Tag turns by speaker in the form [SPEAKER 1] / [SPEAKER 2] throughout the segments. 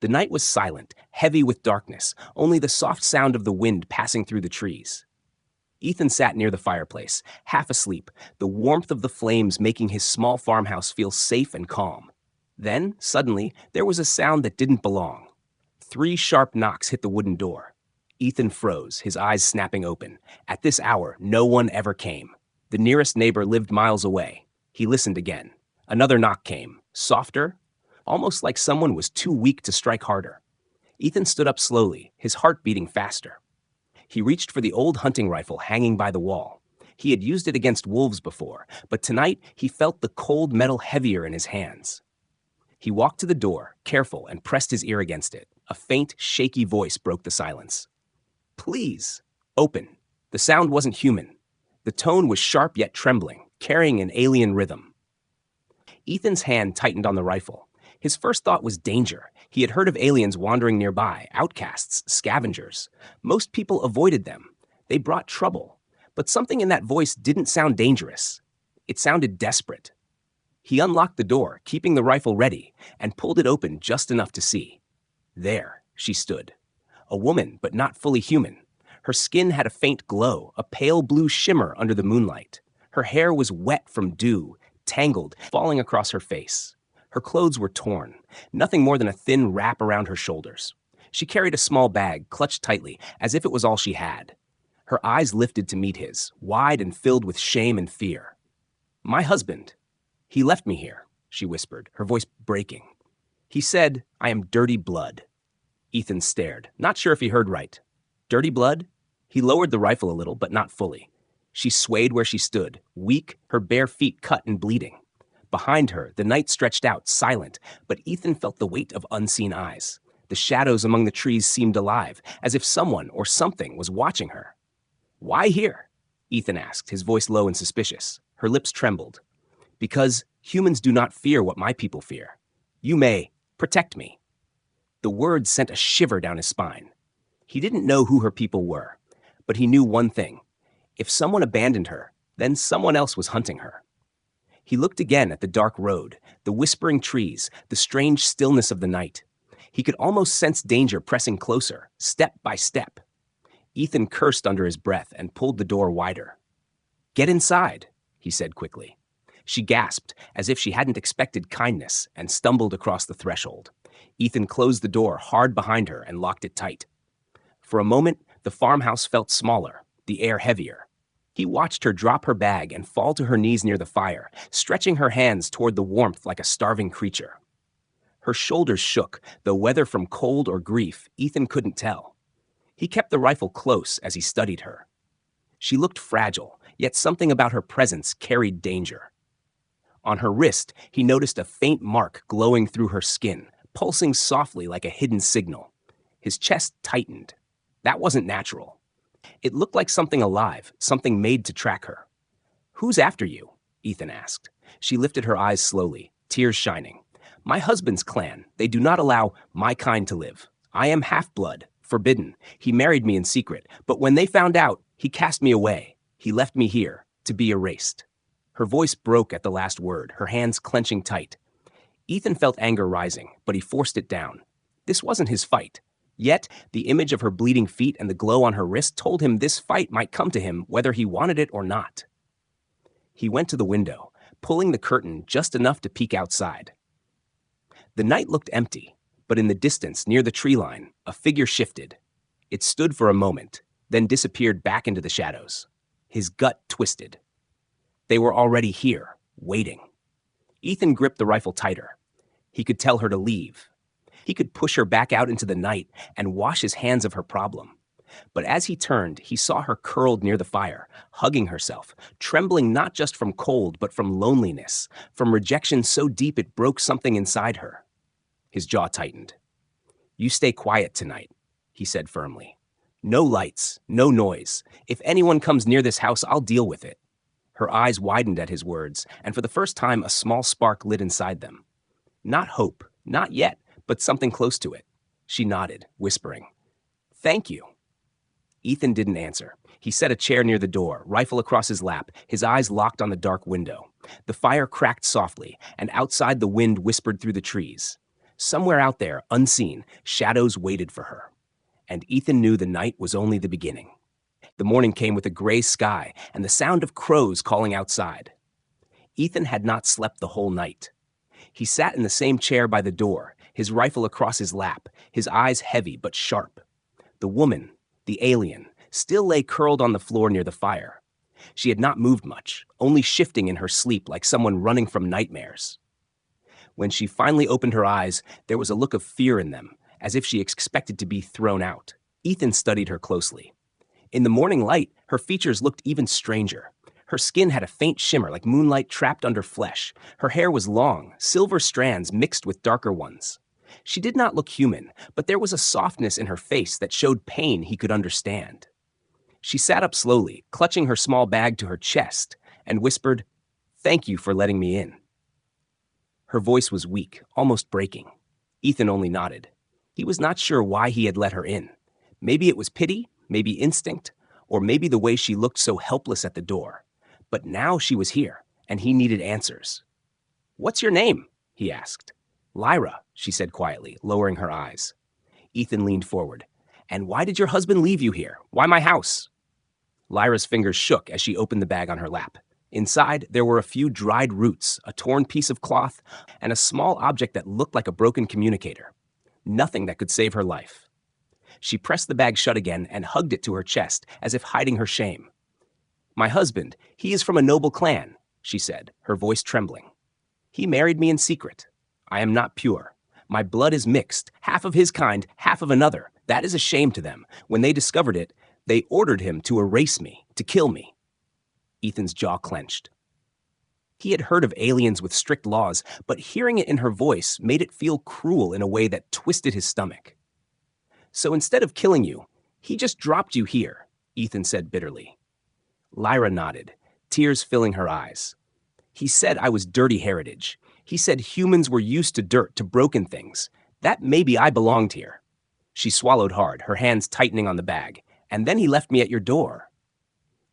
[SPEAKER 1] The night was silent, heavy with darkness, only the soft sound of the wind passing through the trees. Ethan sat near the fireplace, half asleep, the warmth of the flames making his small farmhouse feel safe and calm. Then, suddenly, there was a sound that didn't belong. 3 sharp knocks hit the wooden door. Ethan froze, his eyes snapping open. At this hour, no one ever came. The nearest neighbor lived miles away. He listened again. Another knock came, softer, almost like someone was too weak to strike harder. Ethan stood up slowly, his heart beating faster. He reached for the old hunting rifle hanging by the wall. He had used it against wolves before, but tonight he felt the cold metal heavier in his hands. He walked to the door, careful, and pressed his ear against it. A faint, shaky voice broke the silence. "Please, open." The sound wasn't human. The tone was sharp yet trembling, carrying an alien rhythm. Ethan's hand tightened on the rifle. His first thought was danger. He had heard of aliens wandering nearby, outcasts, scavengers. Most people avoided them. They brought trouble. But something in that voice didn't sound dangerous. It sounded desperate. He unlocked the door, keeping the rifle ready, and pulled it open just enough to see. There, she stood. A woman, but not fully human. Her skin had a faint glow, a pale blue shimmer under the moonlight. Her hair was wet from dew, tangled, falling across her face. Her clothes were torn, nothing more than a thin wrap around her shoulders. She carried a small bag, clutched tightly, as if it was all she had. Her eyes lifted to meet his, wide and filled with shame and fear. "My husband. He left me here," she whispered, her voice breaking. "He said, I am dirty blood." Ethan stared, not sure if he heard right. Dirty blood? He lowered the rifle a little, but not fully. She swayed where she stood, weak, her bare feet cut and bleeding. Behind her, the night stretched out, silent, but Ethan felt the weight of unseen eyes. The shadows among the trees seemed alive, as if someone or something was watching her. "Why here?" Ethan asked, his voice low and suspicious. Her lips trembled. "Because humans do not fear what my people fear. You may protect me." The words sent a shiver down his spine. He didn't know who her people were, but he knew one thing. If someone abandoned her, then someone else was hunting her. He looked again at the dark road, the whispering trees, the strange stillness of the night. He could almost sense danger pressing closer, step by step. Ethan cursed under his breath and pulled the door wider. "Get inside," he said quickly. She gasped, as if she hadn't expected kindness, and stumbled across the threshold. Ethan closed the door hard behind her and locked it tight. For a moment, the farmhouse felt smaller, the air heavier. He watched her drop her bag and fall to her knees near the fire, stretching her hands toward the warmth like a starving creature. Her shoulders shook, though whether from cold or grief, Ethan couldn't tell. He kept the rifle close as he studied her. She looked fragile, yet something about her presence carried danger. On her wrist, he noticed a faint mark glowing through her skin, pulsing softly like a hidden signal. His chest tightened. That wasn't natural. It looked like something alive, something made to track her. "Who's after you?" Ethan asked. She lifted her eyes slowly, tears shining. "My husband's clan. They do not allow my kind to live. I am half-blood, forbidden. He married me in secret, but when they found out, he cast me away. He left me here, to be erased." Her voice broke at the last word, her hands clenching tight. Ethan felt anger rising, but he forced it down. This wasn't his fight. Yet, the image of her bleeding feet and the glow on her wrist told him this fight might come to him whether he wanted it or not. He went to the window, pulling the curtain just enough to peek outside. The night looked empty, but in the distance, near the tree line, a figure shifted. It stood for a moment, then disappeared back into the shadows. His gut twisted. They were already here, waiting. Ethan gripped the rifle tighter. He could tell her to leave. He could push her back out into the night and wash his hands of her problem. But as he turned, he saw her curled near the fire, hugging herself, trembling not just from cold, but from loneliness, from rejection so deep it broke something inside her. His jaw tightened. "You stay quiet tonight," he said firmly. "No lights, no noise. If anyone comes near this house, I'll deal with it." Her eyes widened at his words, and for the first time a small spark lit inside them. Not hope, not yet, but something close to it. She nodded, whispering, "Thank you." Ethan didn't answer. He set a chair near the door, rifle across his lap, his eyes locked on the dark window. The fire cracked softly, and outside the wind whispered through the trees. Somewhere out there, unseen, shadows waited for her. And Ethan knew the night was only the beginning. The morning came with a gray sky and the sound of crows calling outside. Ethan had not slept the whole night. He sat in the same chair by the door, his rifle across his lap, his eyes heavy but sharp. The woman, the alien, still lay curled on the floor near the fire. She had not moved much, only shifting in her sleep like someone running from nightmares. When she finally opened her eyes, there was a look of fear in them, as if she expected to be thrown out. Ethan studied her closely. In the morning light, her features looked even stranger. Her skin had a faint shimmer like moonlight trapped under flesh. Her hair was long, silver strands mixed with darker ones. She did not look human, but there was a softness in her face that showed pain he could understand. She sat up slowly, clutching her small bag to her chest, and whispered, "Thank you for letting me in." Her voice was weak, almost breaking. Ethan only nodded. He was not sure why he had let her in. Maybe it was pity, maybe instinct, or maybe the way she looked so helpless at the door. But now she was here, and he needed answers. "What's your name?" he asked. "Lyra," she said quietly, lowering her eyes. Ethan leaned forward. "And why did your husband leave you here? Why my house?" Lyra's fingers shook as she opened the bag on her lap. Inside, there were a few dried roots, a torn piece of cloth, and a small object that looked like a broken communicator. Nothing that could save her life. She pressed the bag shut again and hugged it to her chest, as if hiding her shame. "My husband, he is from a noble clan," she said, her voice trembling. "He married me in secret. I am not pure. My blood is mixed, half of his kind, half of another. That is a shame to them. When they discovered it, they ordered him to erase me, to kill me." Ethan's jaw clenched. He had heard of aliens with strict laws, but hearing it in her voice made it feel cruel in a way that twisted his stomach. "So instead of killing you, he just dropped you here," Ethan said bitterly. Lyra nodded, tears filling her eyes. "He said I was dirty heritage. He said humans were used to dirt, to broken things. That maybe I belonged here." She swallowed hard, her hands tightening on the bag. "And then he left me at your door."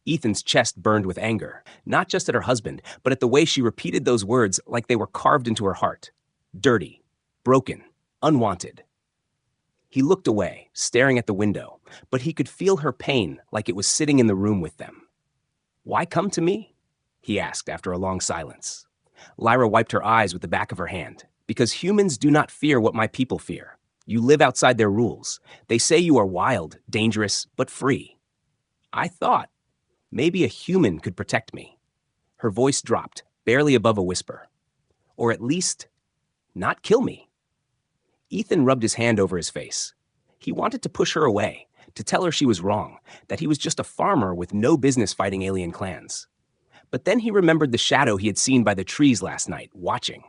[SPEAKER 1] Ethan's chest burned with anger, not just at her husband, but at the way she repeated those words like they were carved into her heart. Dirty, broken, unwanted. He looked away, staring at the window, but he could feel her pain like it was sitting in the room with them. "Why come to me?" he asked after a long silence. Lyra wiped her eyes with the back of her hand. "Because humans do not fear what my people fear. You live outside their rules. They say you are wild, dangerous, but free. I thought maybe a human could protect me." Her voice dropped, barely above a whisper. "Or at least, not kill me." Ethan rubbed his hand over his face. He wanted to push her away, to tell her she was wrong, that he was just a farmer with no business fighting alien clans. But then he remembered the shadow he had seen by the trees last night, watching.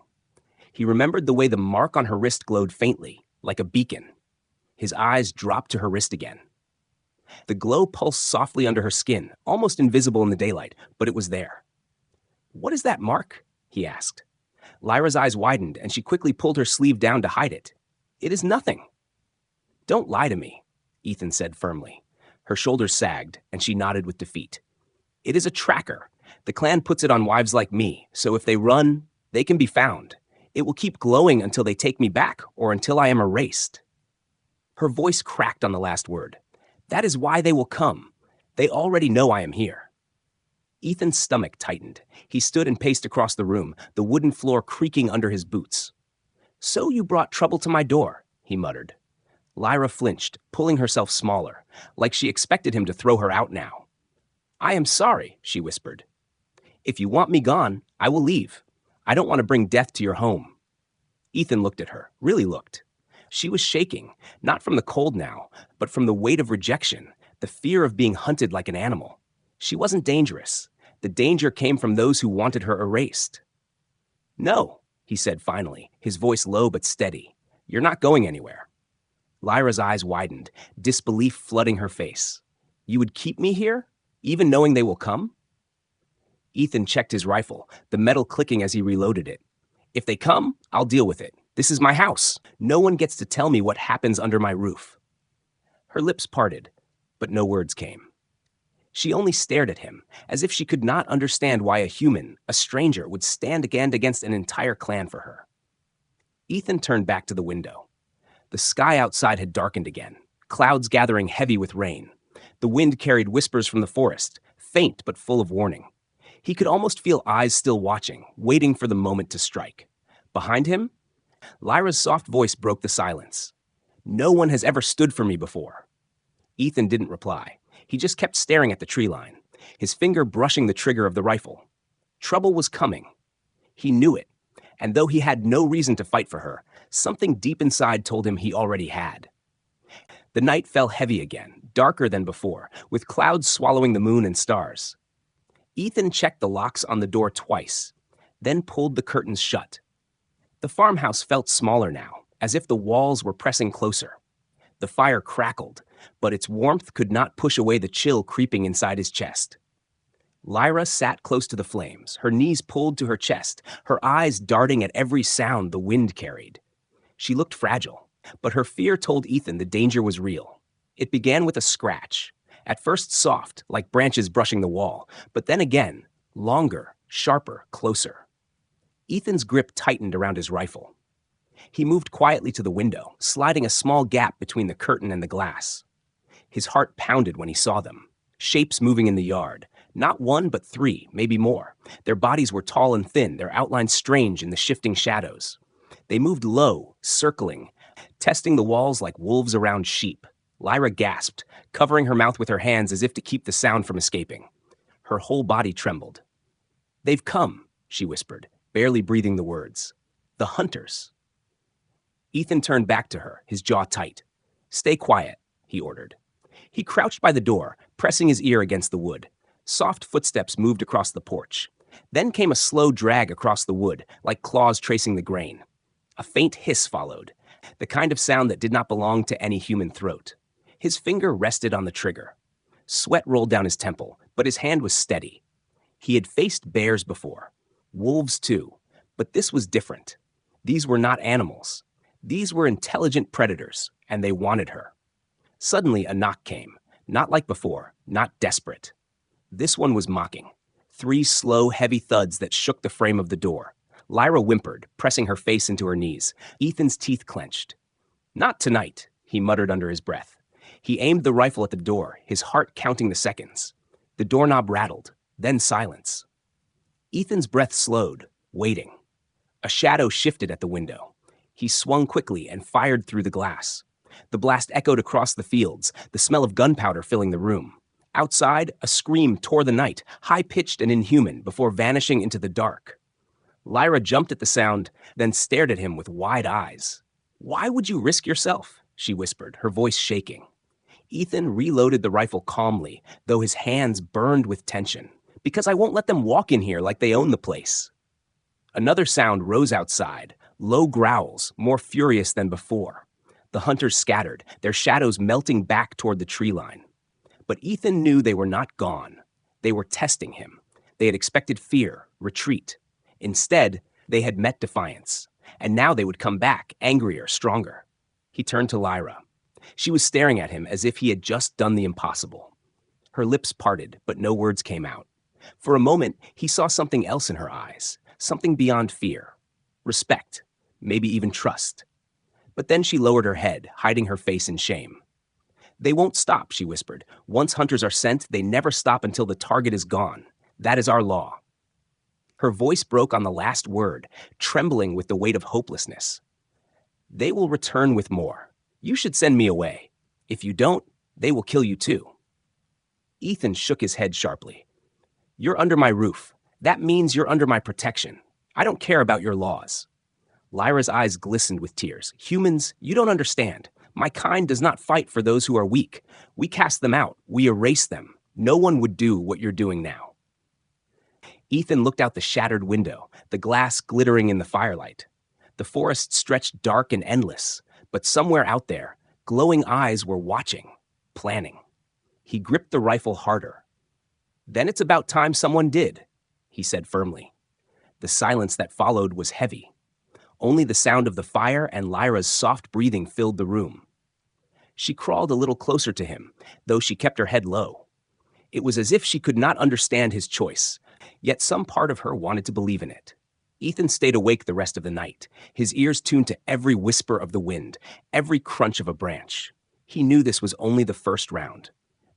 [SPEAKER 1] He remembered the way the mark on her wrist glowed faintly, like a beacon. His eyes dropped to her wrist again. The glow pulsed softly under her skin, almost invisible in the daylight, but it was there. "What is that mark?" he asked. Lyra's eyes widened, and she quickly pulled her sleeve down to hide it. "It is nothing." "Don't lie to me," Ethan said firmly. Her shoulders sagged, and she nodded with defeat. "It is a tracker. The clan puts it on wives like me, so if they run, they can be found. It will keep glowing until they take me back, or until I am erased." Her voice cracked on the last word. "That is why they will come. They already know I am here." Ethan's stomach tightened. He stood and paced across the room, the wooden floor creaking under his boots. "So you brought trouble to my door," he muttered. Lyra flinched, pulling herself smaller, like she expected him to throw her out now. "I am sorry," she whispered. "If you want me gone, I will leave. I don't want to bring death to your home." Ethan looked at her, really looked. She was shaking, not from the cold now, but from the weight of rejection, the fear of being hunted like an animal. She wasn't dangerous. The danger came from those who wanted her erased. "No," he said finally, his voice low but steady. "You're not going anywhere." Lyra's eyes widened, disbelief flooding her face. "You would keep me here, even knowing they will come?" Ethan checked his rifle, the metal clicking as he reloaded it. "If they come, I'll deal with it. This is my house. No one gets to tell me what happens under my roof." Her lips parted, but no words came. She only stared at him, as if she could not understand why a human, a stranger, would stand against an entire clan for her. Ethan turned back to the window. The sky outside had darkened again, clouds gathering heavy with rain. The wind carried whispers from the forest, faint but full of warning. He could almost feel eyes still watching, waiting for the moment to strike. Behind him, Lyra's soft voice broke the silence. "No one has ever stood for me before." Ethan didn't reply. He just kept staring at the tree line, his finger brushing the trigger of the rifle. Trouble was coming. He knew it, and though he had no reason to fight for her, something deep inside told him he already had. The night fell heavy again, darker than before, with clouds swallowing the moon and stars. Ethan checked the locks on the door twice, then pulled the curtains shut. The farmhouse felt smaller now, as if the walls were pressing closer. The fire crackled, but its warmth could not push away the chill creeping inside his chest. Lyra sat close to the flames, her knees pulled to her chest, her eyes darting at every sound the wind carried. She looked fragile, but her fear told Ethan the danger was real. It began with a scratch, at first soft, like branches brushing the wall, but then again, longer, sharper, closer. Ethan's grip tightened around his rifle. He moved quietly to the window, sliding a small gap between the curtain and the glass. His heart pounded when he saw them, shapes moving in the yard. Not one, but three, maybe more. Their bodies were tall and thin, their outlines strange in the shifting shadows. They moved low, circling, testing the walls like wolves around sheep. Lyra gasped, covering her mouth with her hands as if to keep the sound from escaping. Her whole body trembled. "They've come," she whispered, barely breathing the words. "The hunters." Ethan turned back to her, his jaw tight. "Stay quiet," he ordered. He crouched by the door, pressing his ear against the wood. Soft footsteps moved across the porch. Then came a slow drag across the wood, like claws tracing the grain. A faint hiss followed, the kind of sound that did not belong to any human throat. His finger rested on the trigger. Sweat rolled down his temple, but his hand was steady. He had faced bears before, wolves too, but this was different. These were not animals. These were intelligent predators, and they wanted her. Suddenly a knock came, not like before, not desperate. This one was mocking. 3 slow, heavy thuds that shook the frame of the door. Lyra whimpered, pressing her face into her knees. Ethan's teeth clenched. "Not tonight," he muttered under his breath. He aimed the rifle at the door, his heart counting the seconds. The doorknob rattled, then silence. Ethan's breath slowed, waiting. A shadow shifted at the window. He swung quickly and fired through the glass. The blast echoed across the fields, the smell of gunpowder filling the room. Outside, a scream tore the night, high-pitched and inhuman, before vanishing into the dark. Lyra jumped at the sound, then stared at him with wide eyes. "Why would you risk yourself?" she whispered, her voice shaking. Ethan reloaded the rifle calmly, though his hands burned with tension. "Because I won't let them walk in here like they own the place." Another sound rose outside, low growls, more furious than before. The hunters scattered, their shadows melting back toward the tree line. But Ethan knew they were not gone. They were testing him. They had expected fear, retreat. Instead, they had met defiance. And now they would come back, angrier, stronger. He turned to Lyra. She was staring at him as if he had just done the impossible. Her lips parted, but no words came out. For a moment, he saw something else in her eyes, something beyond fear. Respect, maybe even trust. But then she lowered her head, hiding her face in shame. "They won't stop," she whispered. "Once hunters are sent, they never stop until the target is gone. That is our law." Her voice broke on the last word, trembling with the weight of hopelessness. "They will return with more. You should send me away. If you don't, they will kill you too." Ethan shook his head sharply. "You're under my roof. That means you're under my protection. I don't care about your laws." Lyra's eyes glistened with tears. "Humans, you don't understand. My kind does not fight for those who are weak. We cast them out. We erase them. No one would do what you're doing now." Ethan looked out the shattered window, the glass glittering in the firelight. The forest stretched dark and endless, but somewhere out there, glowing eyes were watching, planning. He gripped the rifle harder. "Then it's about time someone did," he said firmly. The silence that followed was heavy. Only the sound of the fire and Lyra's soft breathing filled the room. She crawled a little closer to him, though she kept her head low. It was as if she could not understand his choice, yet some part of her wanted to believe in it. Ethan stayed awake the rest of the night, his ears tuned to every whisper of the wind, every crunch of a branch. He knew this was only the first round.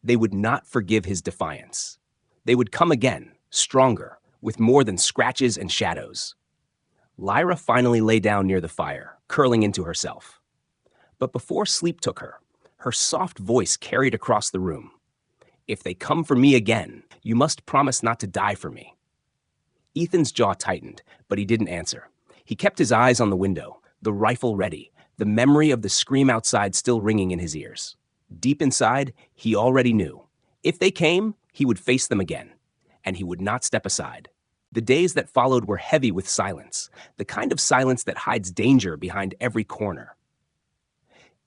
[SPEAKER 1] They would not forgive his defiance. They would come again, stronger, with more than scratches and shadows. Lyra finally lay down near the fire, curling into herself. But before sleep took her, her soft voice carried across the room. "If they come for me again, you must promise not to die for me." Ethan's jaw tightened, but he didn't answer. He kept his eyes on the window, the rifle ready, the memory of the scream outside still ringing in his ears. Deep inside, he already knew. If they came, he would face them again, and he would not step aside. The days that followed were heavy with silence, the kind of silence that hides danger behind every corner.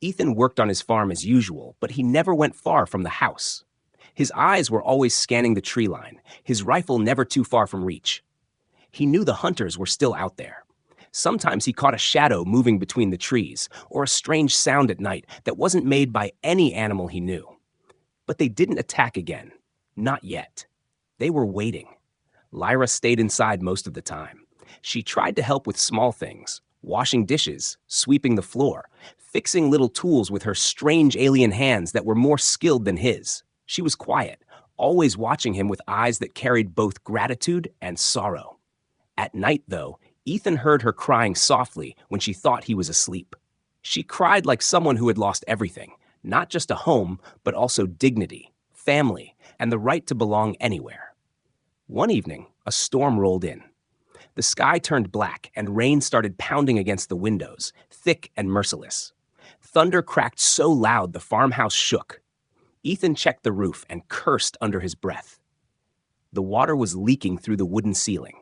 [SPEAKER 1] Ethan worked on his farm as usual, but he never went far from the house. His eyes were always scanning the tree line, his rifle never too far from reach. He knew the hunters were still out there. Sometimes he caught a shadow moving between the trees, or a strange sound at night that wasn't made by any animal he knew. But they didn't attack again. Not yet. They were waiting. Lyra stayed inside most of the time. She tried to help with small things, washing dishes, sweeping the floor, fixing little tools with her strange alien hands that were more skilled than his. She was quiet, always watching him with eyes that carried both gratitude and sorrow. At night, though, Ethan heard her crying softly when she thought he was asleep. She cried like someone who had lost everything, not just a home, but also dignity, family, and the right to belong anywhere. One evening, a storm rolled in. The sky turned black and rain started pounding against the windows, thick and merciless. Thunder cracked so loud the farmhouse shook. Ethan checked the roof and cursed under his breath. The water was leaking through the wooden ceiling.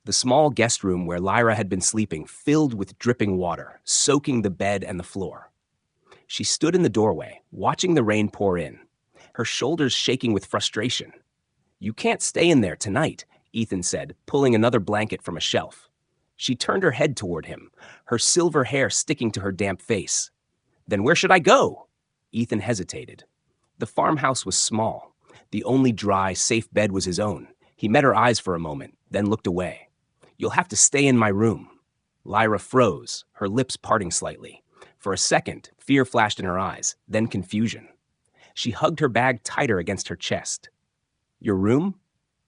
[SPEAKER 1] The small guest room where Lyra had been sleeping filled with dripping water, soaking the bed and the floor. She stood in the doorway, watching the rain pour in, her shoulders shaking with frustration. "You can't stay in there tonight," Ethan said, pulling another blanket from a shelf. She turned her head toward him, her silver hair sticking to her damp face. "Then where should I go?" Ethan hesitated. The farmhouse was small. The only dry, safe bed was his own. He met her eyes for a moment, then looked away. "You'll have to stay in my room." Lyra froze, her lips parting slightly. For a second, fear flashed in her eyes, then confusion. She hugged her bag tighter against her chest. "Your room?"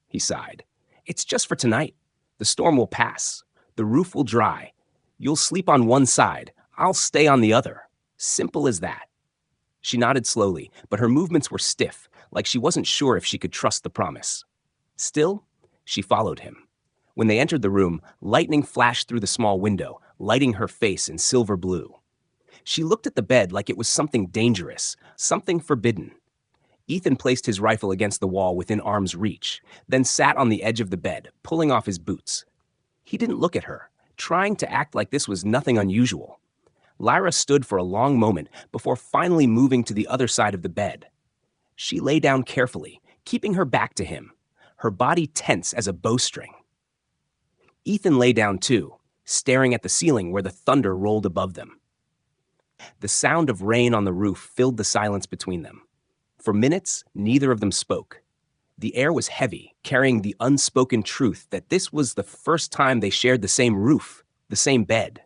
[SPEAKER 1] He sighed. "It's just for tonight. The storm will pass. The roof will dry. You'll sleep on one side. I'll stay on the other. Simple as that." She nodded slowly, but her movements were stiff, like she wasn't sure if she could trust the promise. Still, she followed him. When they entered the room, lightning flashed through the small window, lighting her face in silver blue. She looked at the bed like it was something dangerous, something forbidden. Ethan placed his rifle against the wall within arm's reach, then sat on the edge of the bed, pulling off his boots. He didn't look at her, trying to act like this was nothing unusual. Lyra stood for a long moment before finally moving to the other side of the bed. She lay down carefully, keeping her back to him, her body tense as a bowstring. Ethan lay down too, staring at the ceiling where the thunder rolled above them. The sound of rain on the roof filled the silence between them. For minutes, neither of them spoke. The air was heavy, carrying the unspoken truth that this was the first time they shared the same roof, the same bed.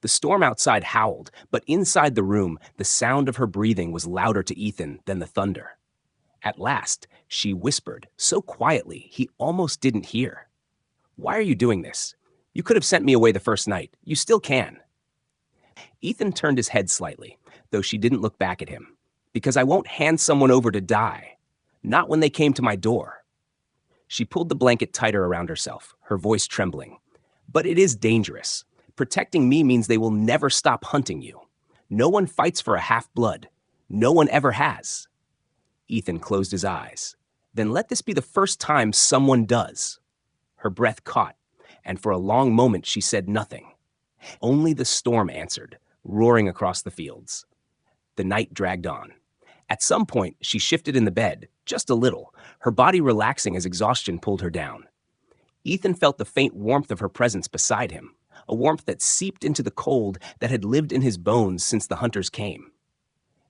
[SPEAKER 1] The storm outside howled, but inside the room, the sound of her breathing was louder to Ethan than the thunder. At last, she whispered, so quietly he almost didn't hear. "Why are you doing this? You could have sent me away the first night. You still can." Ethan turned his head slightly, though she didn't look back at him. "Because I won't hand someone over to die. Not when they came to my door." She pulled the blanket tighter around herself, her voice trembling. "But it is dangerous. Protecting me means they will never stop hunting you. No one fights for a half-blood. No one ever has." Ethan closed his eyes. "Then let this be the first time someone does." Her breath caught, and for a long moment she said nothing. Only the storm answered, roaring across the fields. The night dragged on. At some point, she shifted in the bed, just a little, her body relaxing as exhaustion pulled her down. Ethan felt the faint warmth of her presence beside him, a warmth that seeped into the cold that had lived in his bones since the hunters came.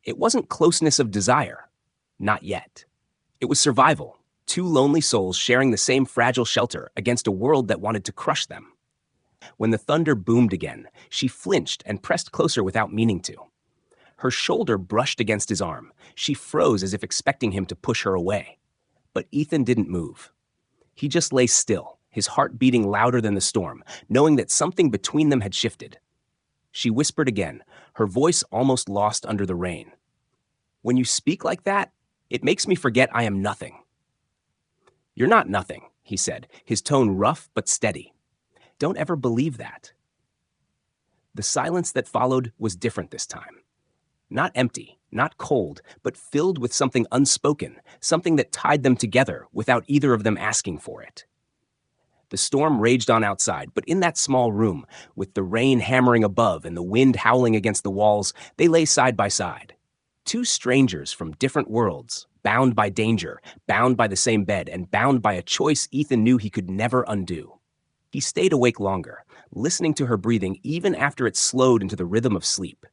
[SPEAKER 1] It wasn't closeness of desire. Not yet. It was survival, two lonely souls sharing the same fragile shelter against a world that wanted to crush them. When the thunder boomed again, she flinched and pressed closer without meaning to. Her shoulder brushed against his arm. She froze as if expecting him to push her away. But Ethan didn't move. He just lay still, his heart beating louder than the storm, knowing that something between them had shifted. She whispered again, her voice almost lost under the rain. "When you speak like that, it makes me forget I am nothing." "You're not nothing," he said, his tone rough but steady. "Don't ever believe that." The silence that followed was different this time. Not empty, not cold, but filled with something unspoken, something that tied them together without either of them asking for it. The storm raged on outside, but in that small room, with the rain hammering above and the wind howling against the walls, they lay side by side. Two strangers from different worlds, bound by danger, bound by the same bed, and bound by a choice Ethan knew he could never undo. He stayed awake longer, listening to her breathing even after it slowed into the rhythm of sleep.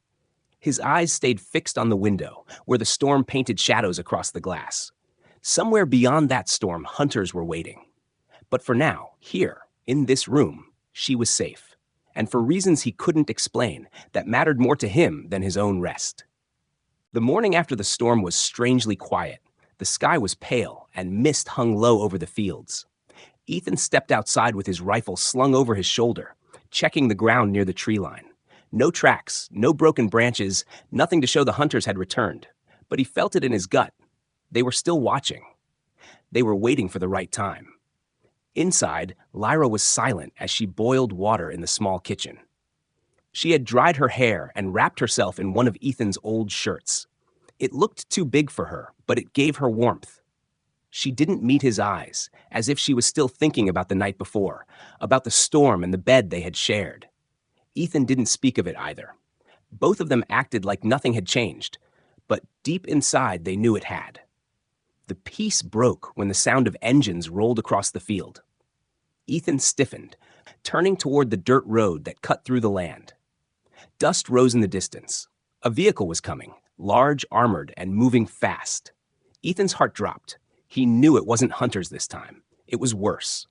[SPEAKER 1] His eyes stayed fixed on the window, where the storm painted shadows across the glass. Somewhere beyond that storm, hunters were waiting. But for now, here, in this room, she was safe. And for reasons he couldn't explain, that mattered more to him than his own rest. The morning after the storm was strangely quiet. The sky was pale, and mist hung low over the fields. Ethan stepped outside with his rifle slung over his shoulder, checking the ground near the tree line. No tracks, no broken branches, nothing to show the hunters had returned. But he felt it in his gut. They were still watching. They were waiting for the right time. Inside, Lyra was silent as she boiled water in the small kitchen. She had dried her hair and wrapped herself in one of Ethan's old shirts. It looked too big for her, but it gave her warmth. She didn't meet his eyes, as if she was still thinking about the night before, about the storm and the bed they had shared. Ethan didn't speak of it either. Both of them acted like nothing had changed, but deep inside they knew it had. The peace broke when the sound of engines rolled across the field. Ethan stiffened, turning toward the dirt road that cut through the land. Dust rose in the distance. A vehicle was coming, large, armored, and moving fast. Ethan's heart dropped. He knew it wasn't hunters this time. It was worse.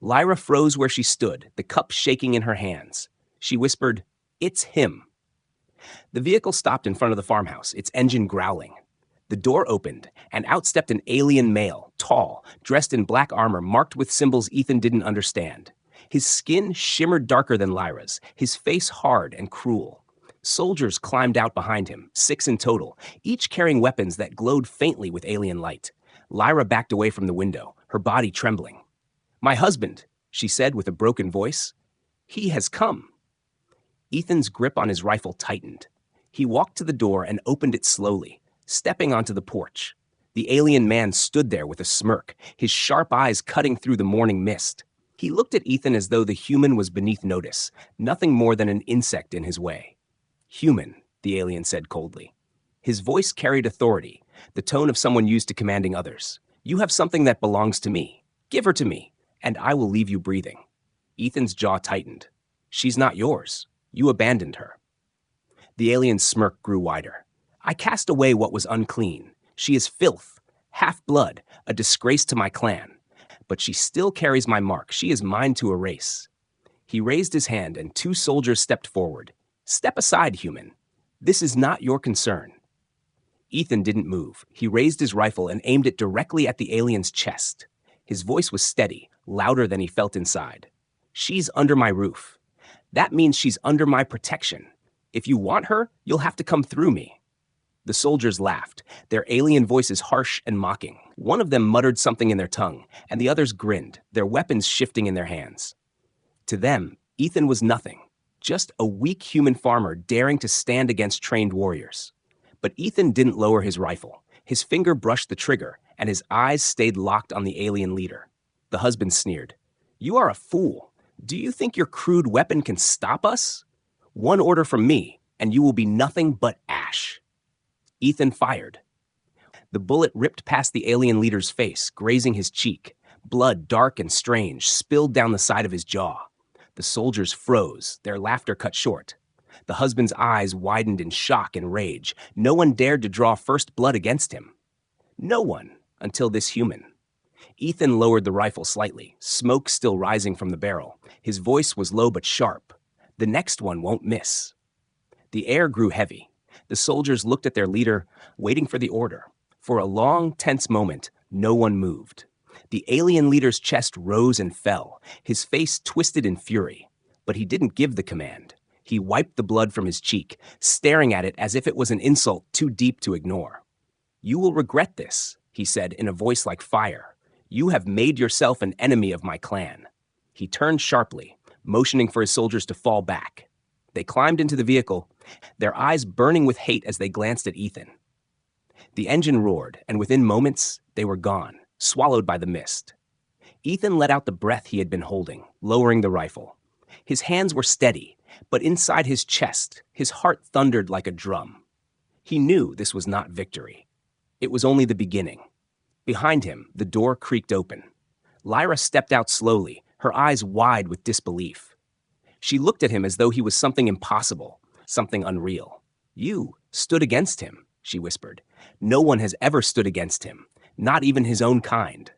[SPEAKER 1] Lyra froze where she stood, the cup shaking in her hands. She whispered, "It's him." The vehicle stopped in front of the farmhouse, its engine growling. The door opened, and out stepped an alien male, tall, dressed in black armor marked with symbols Ethan didn't understand. His skin shimmered darker than Lyra's, his face hard and cruel. Soldiers climbed out behind him, 6 in total, each carrying weapons that glowed faintly with alien light. Lyra backed away from the window, her body trembling. "My husband," she said with a broken voice. "He has come." Ethan's grip on his rifle tightened. He walked to the door and opened it slowly, stepping onto the porch. The alien man stood there with a smirk, his sharp eyes cutting through the morning mist. He looked at Ethan as though the human was beneath notice, nothing more than an insect in his way. "Human," the alien said coldly. His voice carried authority, the tone of someone used to commanding others. "You have something that belongs to me. Give her to me, and I will leave you breathing." Ethan's jaw tightened. "She's not yours. You abandoned her." The alien's smirk grew wider. "I cast away what was unclean. She is filth, half-blood, a disgrace to my clan. But she still carries my mark. She is mine to erase." He raised his hand, and 2 soldiers stepped forward. "Step aside, human. This is not your concern." Ethan didn't move. He raised his rifle and aimed it directly at the alien's chest. His voice was steady, louder than he felt inside. "She's under my roof. That means she's under my protection. If you want her, you'll have to come through me." The soldiers laughed, their alien voices harsh and mocking. One of them muttered something in their tongue, and the others grinned, their weapons shifting in their hands. To them, Ethan was nothing, just a weak human farmer daring to stand against trained warriors. But Ethan didn't lower his rifle. His finger brushed the trigger, and his eyes stayed locked on the alien leader. The husband sneered. "You are a fool. Do you think your crude weapon can stop us? One order from me, and you will be nothing but ash." Ethan fired. The bullet ripped past the alien leader's face, grazing his cheek. Blood, dark and strange, spilled down the side of his jaw. The soldiers froze, their laughter cut short. The husband's eyes widened in shock and rage. No one dared to draw first blood against him. No one, until this human. Ethan lowered the rifle slightly, smoke still rising from the barrel. His voice was low but sharp. "The next one won't miss." The air grew heavy. The soldiers looked at their leader, waiting for the order. For a long, tense moment, no one moved. The alien leader's chest rose and fell, his face twisted in fury. But he didn't give the command. He wiped the blood from his cheek, staring at it as if it was an insult too deep to ignore. "You will regret this," he said in a voice like fire. "You have made yourself an enemy of my clan." He turned sharply, motioning for his soldiers to fall back. They climbed into the vehicle, their eyes burning with hate as they glanced at Ethan. The engine roared, and within moments, they were gone, swallowed by the mist. Ethan let out the breath he had been holding, lowering the rifle. His hands were steady, but inside his chest, his heart thundered like a drum. He knew this was not victory. It was only the beginning. Behind him, the door creaked open. Lyra stepped out slowly, her eyes wide with disbelief. She looked at him as though he was something impossible, something unreal. "You stood against him," she whispered. "No one has ever stood against him, not even his own kind."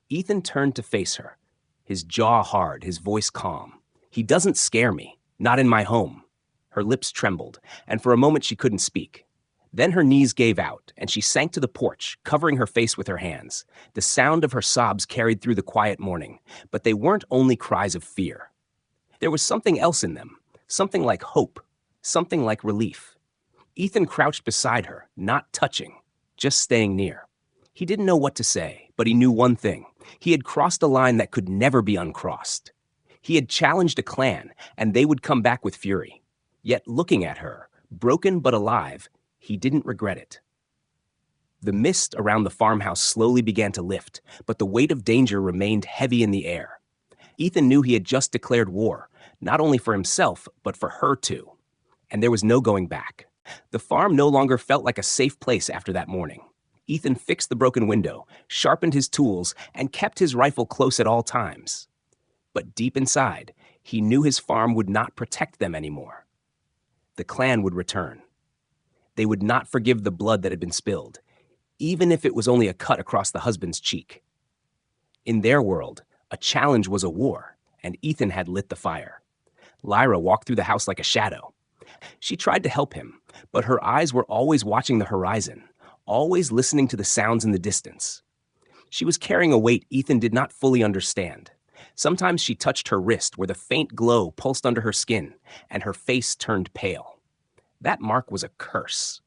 [SPEAKER 1] Ethan turned to face her, his jaw hard, his voice calm. "He doesn't scare me, not in my home." Her lips trembled, and for a moment she couldn't speak. Then her knees gave out, and she sank to the porch, covering her face with her hands. The sound of her sobs carried through the quiet morning, but they weren't only cries of fear. There was something else in them, something like hope, something like relief. Ethan crouched beside her, not touching, just staying near. He didn't know what to say, but he knew one thing. He had crossed a line that could never be uncrossed. He had challenged a clan, and they would come back with fury. Yet looking at her, broken but alive, he didn't regret it. The mist around the farmhouse slowly began to lift, but the weight of danger remained heavy in the air. Ethan knew he had just declared war, not only for himself, but for her too. And there was no going back. The farm no longer felt like a safe place after that morning. Ethan fixed the broken window, sharpened his tools, and kept his rifle close at all times. But deep inside, he knew his farm would not protect them anymore. The clan would return. They would not forgive the blood that had been spilled, even if it was only a cut across the husband's cheek. In their world, a challenge was a war, and Ethan had lit the fire. Lyra walked through the house like a shadow. She tried to help him, but her eyes were always watching the horizon, always listening to the sounds in the distance. She was carrying a weight Ethan did not fully understand. Sometimes she touched her wrist where the faint glow pulsed under her skin, and her face turned pale. That mark was a curse.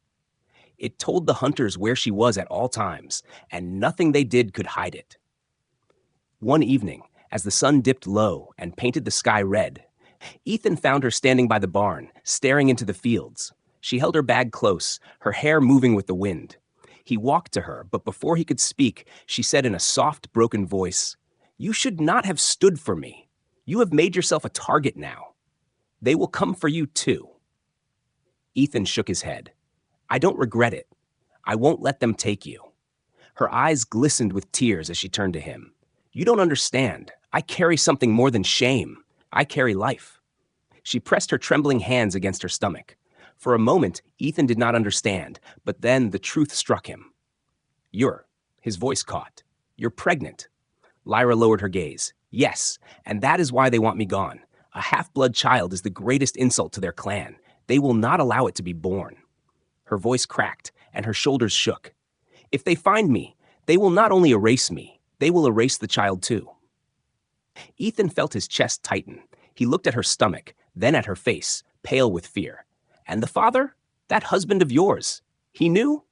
[SPEAKER 1] It told the hunters where she was at all times, and nothing they did could hide it. One evening, as the sun dipped low and painted the sky red, Ethan found her standing by the barn, staring into the fields. She held her bag close, her hair moving with the wind. He walked to her, but before he could speak, she said in a soft, broken voice, "You should not have stood for me. You have made yourself a target now. They will come for you too." Ethan shook his head. "I don't regret it. I won't let them take you." Her eyes glistened with tears as she turned to him. "You don't understand. I carry something more than shame. I carry life." She pressed her trembling hands against her stomach. For a moment, Ethan did not understand, but then the truth struck him. His voice caught. "You're pregnant." Lyra lowered her gaze. "Yes, and that is why they want me gone. A half-blood child is the greatest insult to their clan. They will not allow it to be born." Her voice cracked, and her shoulders shook. "If they find me, they will not only erase me, they will erase the child too." Ethan felt his chest tighten. He looked at her stomach, then at her face, pale with fear. "And the father? That husband of yours. He knew?"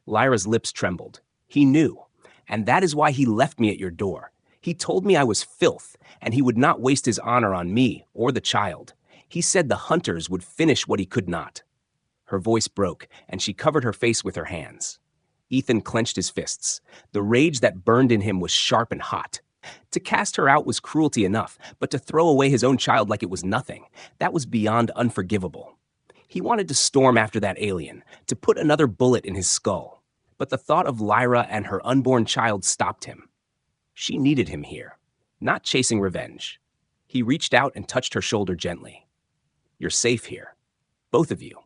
[SPEAKER 1] Lyra's lips trembled. "He knew. And that is why he left me at your door. He told me I was filth, and he would not waste his honor on me or the child. He said the hunters would finish what he could not." Her voice broke, and she covered her face with her hands. Ethan clenched his fists. The rage that burned in him was sharp and hot. To cast her out was cruelty enough, but to throw away his own child like it was nothing, that was beyond unforgivable. He wanted to storm after that alien, to put another bullet in his skull. But the thought of Lyra and her unborn child stopped him. She needed him here, not chasing revenge. He reached out and touched her shoulder gently. "You're safe here. Both of you."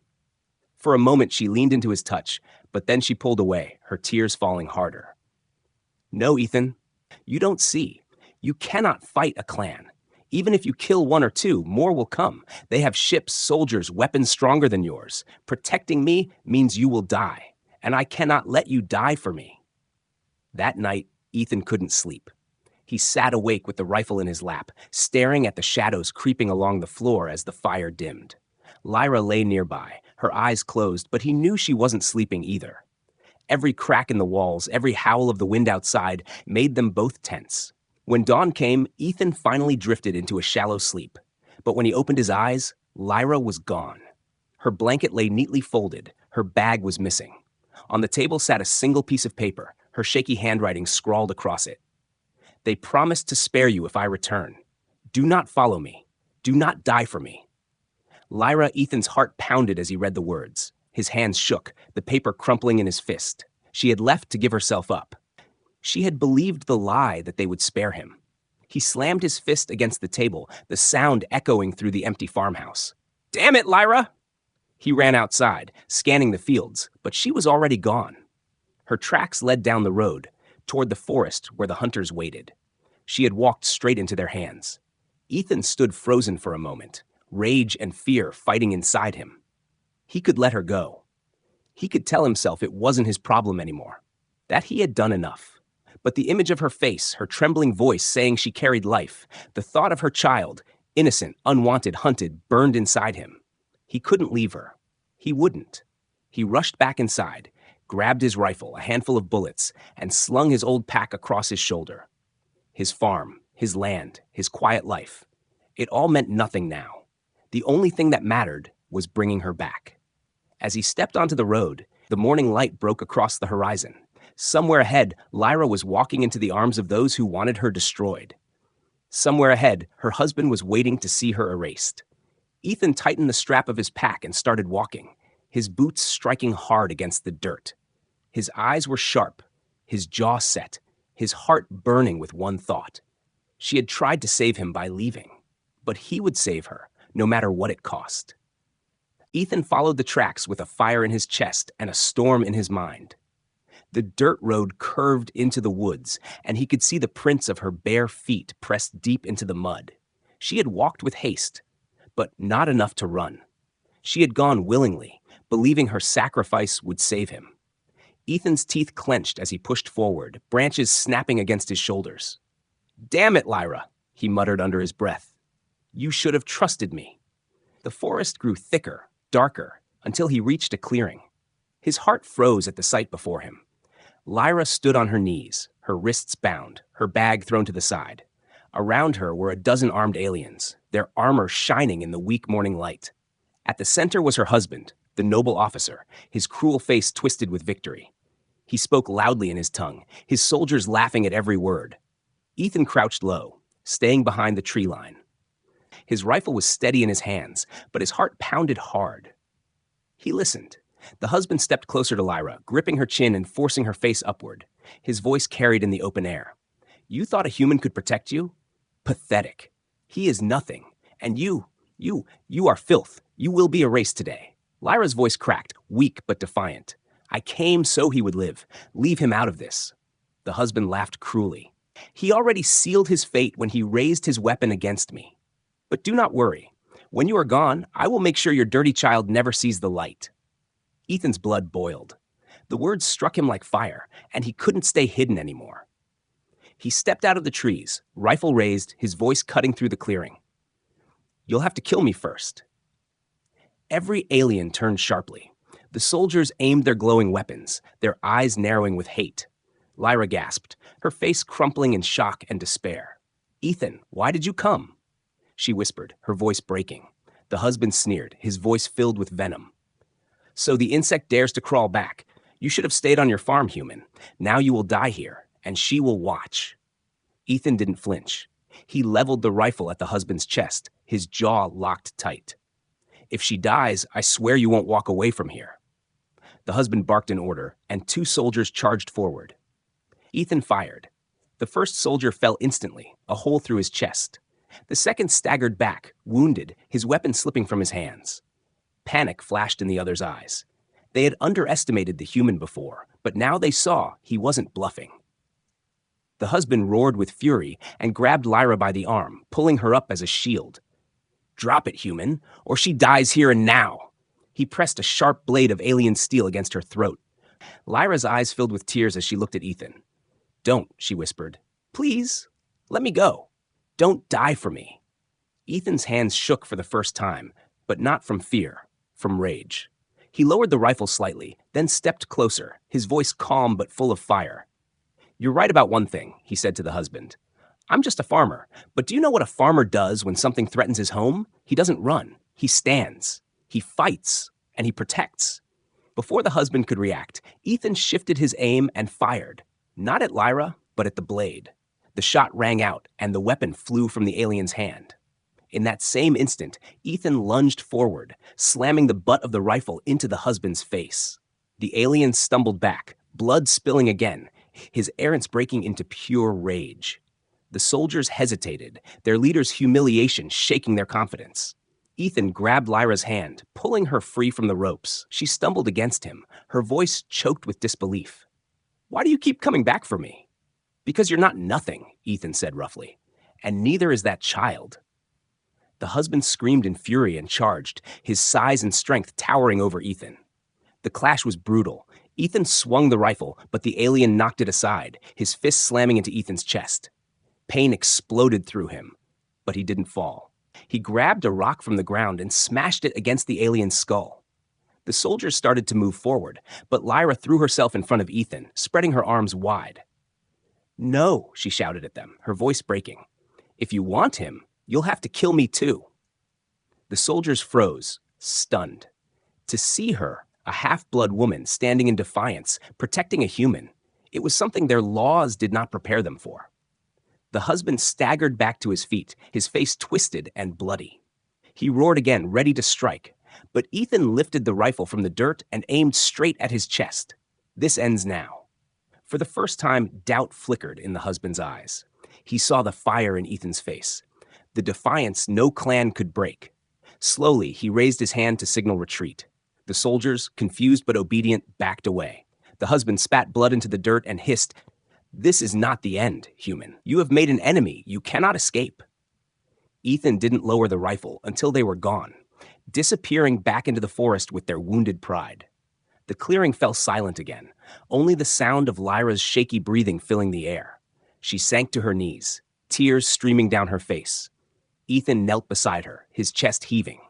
[SPEAKER 1] For a moment she leaned into his touch, but then she pulled away, her tears falling harder. No, Ethan. You don't see. You cannot fight a clan. Even if you kill one or two, more will come. They have ships, soldiers, weapons stronger than yours. Protecting me means you will die, and I cannot let you die for me. That night, Ethan couldn't sleep. He sat awake with the rifle in his lap, staring at the shadows creeping along the floor as the fire dimmed. Lyra lay nearby, her eyes closed, but he knew she wasn't sleeping either. Every crack in the walls, every howl of the wind outside made them both tense. When dawn came, Ethan finally drifted into a shallow sleep. But when he opened his eyes, Lyra was gone. Her blanket lay neatly folded, her bag was missing. On the table sat a single piece of paper, her shaky handwriting scrawled across it. They promised to spare you if I return. Do not follow me. Do not die for me. Lyra, Ethan's heart pounded as he read the words. His hands shook, the paper crumpling in his fist. She had left to give herself up. She had believed the lie that they would spare him. He slammed his fist against the table, the sound echoing through the empty farmhouse. Damn it, Lyra! He ran outside, scanning the fields, but she was already gone. Her tracks led down the road, toward the forest where the hunters waited. She had walked straight into their hands. Ethan stood frozen for a moment, rage and fear fighting inside him. He could let her go. He could tell himself it wasn't his problem anymore, that he had done enough. But the image of her face, her trembling voice saying she carried life, the thought of her child, innocent, unwanted, hunted, burned inside him. He couldn't leave her. He wouldn't. He rushed back inside, grabbed his rifle, a handful of bullets, and slung his old pack across his shoulder. His farm, his land, his quiet life. It all meant nothing now. The only thing that mattered was bringing her back. As he stepped onto the road, the morning light broke across the horizon. Somewhere ahead, Lyra was walking into the arms of those who wanted her destroyed. Somewhere ahead, her husband was waiting to see her erased. Ethan tightened the strap of his pack and started walking, his boots striking hard against the dirt. His eyes were sharp, his jaw set, his heart burning with one thought. She had tried to save him by leaving, but he would save her, no matter what it cost. Ethan followed the tracks with a fire in his chest and a storm in his mind. The dirt road curved into the woods, and he could see the prints of her bare feet pressed deep into the mud. She had walked with haste, but not enough to run. She had gone willingly, believing her sacrifice would save him. Ethan's teeth clenched as he pushed forward, branches snapping against his shoulders. Damn it, Lyra, he muttered under his breath. You should have trusted me. The forest grew thicker, darker, until he reached a clearing. His heart froze at the sight before him. Lyra stood on her knees, her wrists bound, her bag thrown to the side. Around her were a dozen armed aliens, their armor shining in the weak morning light. At the center was her husband, the noble officer, his cruel face twisted with victory. He spoke loudly in his tongue, his soldiers laughing at every word. Ethan crouched low, staying behind the tree line. His rifle was steady in his hands, but his heart pounded hard. He listened. The husband stepped closer to Lyra, gripping her chin and forcing her face upward. His voice carried in the open air. You thought a human could protect you? Pathetic. He is nothing. And you are filth. You will be erased today. Lyra's voice cracked, weak but defiant. I came so he would live. Leave him out of this. The husband laughed cruelly. He already sealed his fate when he raised his weapon against me. But do not worry. When you are gone, I will make sure your dirty child never sees the light. Ethan's blood boiled. The words struck him like fire, and he couldn't stay hidden anymore. He stepped out of the trees, rifle raised, his voice cutting through the clearing. You'll have to kill me first. Every alien turned sharply. The soldiers aimed their glowing weapons, their eyes narrowing with hate. Lyra gasped, her face crumpling in shock and despair. Ethan, why did you come? She whispered, her voice breaking. The husband sneered, his voice filled with venom. So the insect dares to crawl back. You should have stayed on your farm, human. Now you will die here, and she will watch. Ethan didn't flinch. He leveled the rifle at the husband's chest, his jaw locked tight. If she dies, I swear you won't walk away from here. The husband barked an order, and 2 soldiers charged forward. Ethan fired. The first soldier fell instantly, a hole through his chest. The second staggered back, wounded, his weapon slipping from his hands. Panic flashed in the other's eyes. They had underestimated the human before, but now they saw he wasn't bluffing. The husband roared with fury and grabbed Lyra by the arm, pulling her up as a shield. "Drop it, human, or she dies here and now." He pressed a sharp blade of alien steel against her throat. Lyra's eyes filled with tears as she looked at Ethan. "Don't," she whispered. "Please, let me go. Don't die for me." Ethan's hands shook for the first time, but not from fear, from rage. He lowered the rifle slightly, then stepped closer, his voice calm but full of fire. "You're right about one thing," he said to the husband. "I'm just a farmer, but do you know what a farmer does when something threatens his home? He doesn't run. He stands. He fights. And he protects." Before the husband could react, Ethan shifted his aim and fired, not at Lyra, but at the blade. The shot rang out, and the weapon flew from the alien's hand. In that same instant, Ethan lunged forward, slamming the butt of the rifle into the husband's face. The alien stumbled back, blood spilling again, his errance breaking into pure rage. The soldiers hesitated, their leader's humiliation shaking their confidence. Ethan grabbed Lyra's hand, pulling her free from the ropes. She stumbled against him, her voice choked with disbelief. "Why do you keep coming back for me?" "Because you're not nothing," Ethan said roughly. "And neither is that child." The husband screamed in fury and charged, his size and strength towering over Ethan. The clash was brutal. Ethan swung the rifle, but the alien knocked it aside, his fist slamming into Ethan's chest. Pain exploded through him, but he didn't fall. He grabbed a rock from the ground and smashed it against the alien's skull. The soldiers started to move forward, but Lyra threw herself in front of Ethan, spreading her arms wide. "No," she shouted at them, her voice breaking. "If you want him, you'll have to kill me too." The soldiers froze, stunned. To see her, a half-blood woman standing in defiance, protecting a human, it was something their laws did not prepare them for. The husband staggered back to his feet, his face twisted and bloody. He roared again, ready to strike, but Ethan lifted the rifle from the dirt and aimed straight at his chest. This ends now. For the first time, doubt flickered in the husband's eyes. He saw the fire in Ethan's face, the defiance no clan could break. Slowly, he raised his hand to signal retreat. The soldiers, confused but obedient, backed away. The husband spat blood into the dirt and hissed, "This is not the end, human. You have made an enemy. You cannot escape." Ethan didn't lower the rifle until they were gone, disappearing back into the forest with their wounded pride. The clearing fell silent again, only the sound of Lyra's shaky breathing filling the air. She sank to her knees, tears streaming down her face. Ethan knelt beside her, his chest heaving.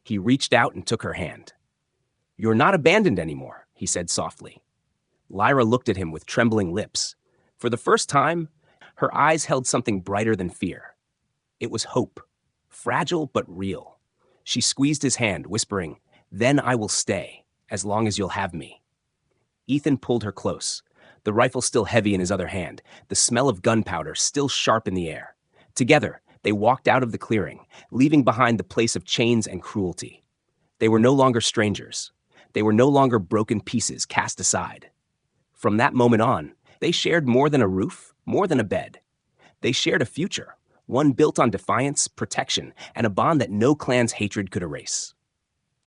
[SPEAKER 1] He reached out and took her hand. "You're not abandoned anymore," he said softly. Lyra looked at him with trembling lips. For the first time, her eyes held something brighter than fear. It was hope, fragile but real. She squeezed his hand, whispering, "Then I will stay, as long as you'll have me." Ethan pulled her close, the rifle still heavy in his other hand, the smell of gunpowder still sharp in the air. Together, they walked out of the clearing, leaving behind the place of chains and cruelty. They were no longer strangers. They were no longer broken pieces cast aside. From that moment on, they shared more than a roof, more than a bed. They shared a future, one built on defiance, protection, and a bond that no clan's hatred could erase.